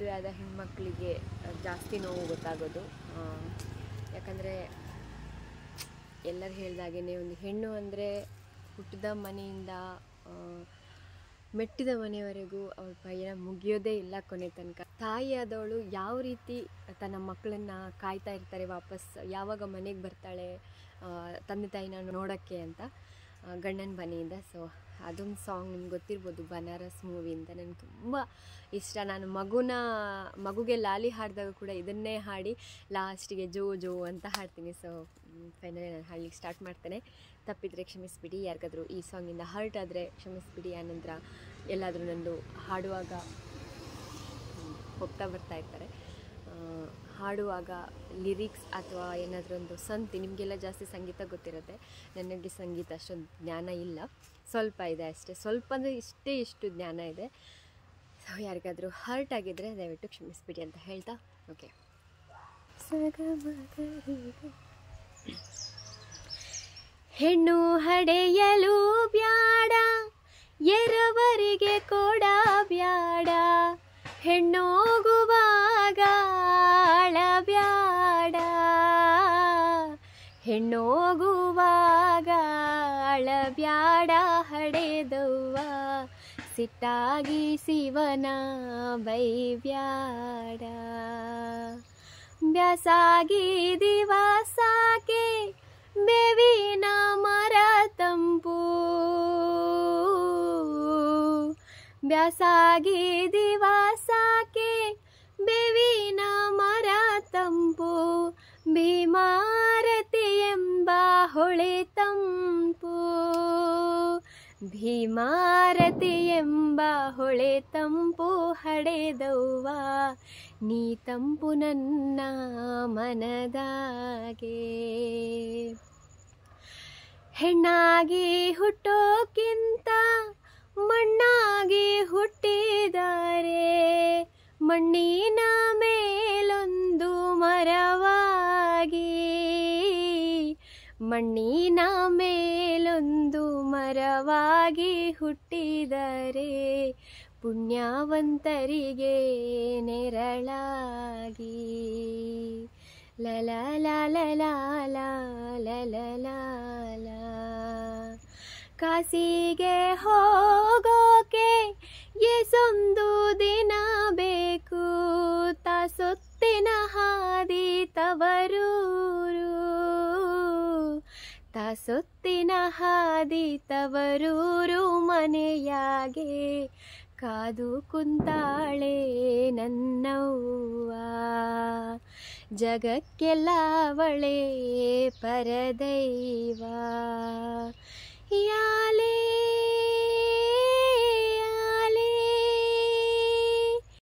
ಮದುವೆ ಆದ ಹೆಣ್ಮಕ್ಳಿಗೆ ಜಾಸ್ತಿ ನೋವು ಗೊತ್ತಾಗೋದು. ಯಾಕಂದರೆ ಎಲ್ಲರೂ ಹೇಳ್ದಾಗೇ ಒಂದು ಹೆಣ್ಣು ಅಂದರೆ ಹುಟ್ಟಿದ ಮನೆಯಿಂದ ಮೆಟ್ಟಿದ ಮನೆಯವರೆಗೂ ಅವಳ ಪಯಣ ಮುಗಿಯೋದೇ ಇಲ್ಲ ಕೊನೆ ತನಕ. ತಾಯಿಯಾದವಳು ಯಾವ ರೀತಿ ತನ್ನ ಮಕ್ಕಳನ್ನು ಕಾಯ್ತಾ ಇರ್ತಾರೆ, ವಾಪಸ್ ಯಾವಾಗ ಮನೆಗೆ ಬರ್ತಾಳೆ ತಂದೆ ತಾಯಿನ ನೋಡೋಕ್ಕೆ ಅಂತ ಗಂಡನ ಮನೆಯಿಂದ. ಸೊ ಅದೊಂದು ಸಾಂಗ್ ನಿಮ್ಗೆ ಗೊತ್ತಿರ್ಬೋದು, ಬನಾರಸ್ ಮೂವಿಯಿಂದ. ನನಗೆ ತುಂಬ ಇಷ್ಟ. ನಾನು ಮಗುಗೆ ಲಾಲಿ ಹಾಡಿದಾಗ ಕೂಡ ಇದನ್ನೇ ಹಾಡಿ ಲಾಸ್ಟಿಗೆ ಜೋ ಜೋ ಅಂತ ಹಾಡ್ತೀನಿ. ಸೊ ಫೈನಲಿ ನಾನು ಹಾಡ್ಲಿಕ್ಕೆ ಸ್ಟಾರ್ಟ್ ಮಾಡ್ತೇನೆ. ತಪ್ಪಿದರೆ ಕ್ಷಮಿಸ್ಬಿಡಿ, ಯಾರಿಗಾದರೂ ಈ ಸಾಂಗಿಂದ ಹರ್ಟ್ ಆದರೆ ಕ್ಷಮಿಸ್ಬಿಡಿ. ಆನಂತರ ಎಲ್ಲಾದರೂ ನಂದು ಹಾಡುವಾಗ ಹೋಗ್ತಾ ಬರ್ತಾ ಇರ್ತಾರೆ, ಹಾಡುವಾಗ ಲಿರಿಕ್ಸ್ ಅಥವಾ ಏನಾದರೂ ಒಂದು ಸಂತಿ, ನಿಮಗೆಲ್ಲ ಜಾಸ್ತಿ ಸಂಗೀತ ಗೊತ್ತಿರುತ್ತೆ, ನನಗೆ ಸಂಗೀತ ಅಷ್ಟೊಂದು ಜ್ಞಾನ ಇಲ್ಲ, ಸ್ವಲ್ಪ ಇದೆ ಅಷ್ಟೇ. ಸ್ವಲ್ಪ ಅಂದರೆ ಇಷ್ಟು ಜ್ಞಾನ ಇದೆ. ಸೊ ಯಾರಿಗಾದರೂ ಹರ್ಟ್ ಆಗಿದ್ದರೆ ದಯವಿಟ್ಟು ಕ್ಷಮಿಸ್ಬಿಡಿ ಅಂತ ಹೇಳ್ತಾ, ಓಕೆ. ಹೆಣ್ಣು ಹಡೆಯಲು ಬ್ಯಾಡ, ಎರವರಿಗೆ ಕೊಡ ಬ್ಯಾಡ, ಹೆಣ್ಣೋಗುವಾಗ ಅಳಬ್ಯಾಡ, ಹೆಣ್ಣೋಗುವಾಗ ಅಳಬ್ಯಾಡ, ಹಡೆದವ್ವ ಸಿಟ್ಟಾಗಿ ಶಿವನ ಬೈಬ್ಯಾಡ, ಬ್ಯಾಸಾಗಿ ದಿವಸಾಕೆ ಬೇವಿನ ಮರ ತಂಪು, ಬ್ಯಾಸಾಗಿ ದಿವಸಾಕೆ ಬೇವಿನ ಮರ ತಂಪು, ಭೀಮಾರತಿ ಎಂಬ ಹೊಳೆ ತಂಪು, ಭೀಮಾರತಿ ಎಂಬ ಹೊಳೆ ತಂಪು, ಹಡೆದವ್ವ ನೀ ತಂಪು ನನ್ನ ಮನದಾಗೆ. ಹೆಣ್ಣಾಗಿ ಹುಟ್ಟೋಕ್ಕಿಂತ ಮಣ್ಣಾಗಿ ಹುಟ್ಟಿದರೆ, ಮಣ್ಣಿನ ಮೇಲೊಂದು ಮರವಾಗಿ, ಮಣ್ಣಿನ ಮೇಲೊಂದು ಮರವಾಗಿ ಹುಟ್ಟಿದರೆ, ಪುಣ್ಯವಂತರಿಗೆ ನೆರಳಾಗಿ. ಲಲ ಲಾಲ ಲಾಲ ಲಲ ಲಾಲ, ಕಾಸಿಗೆ ಹೋಗೋಕೆ ಎಸೊಂದು ದಿನ ಬೇಕು, ತಾಸೊತ್ತಿನ ಹಾದಿ ತವರೂರು, ತಾಸೊತ್ತಿನ ಹಾದಿ ತವರೂರು, ಮನೆಯಾಗೆ ಕಾದು ಕುಂತಾಳೆ ನನ್ನವ್ವ, ಜಗಕ್ಕೆಲ್ಲ ಅವಳೇ ಪರದೈವ.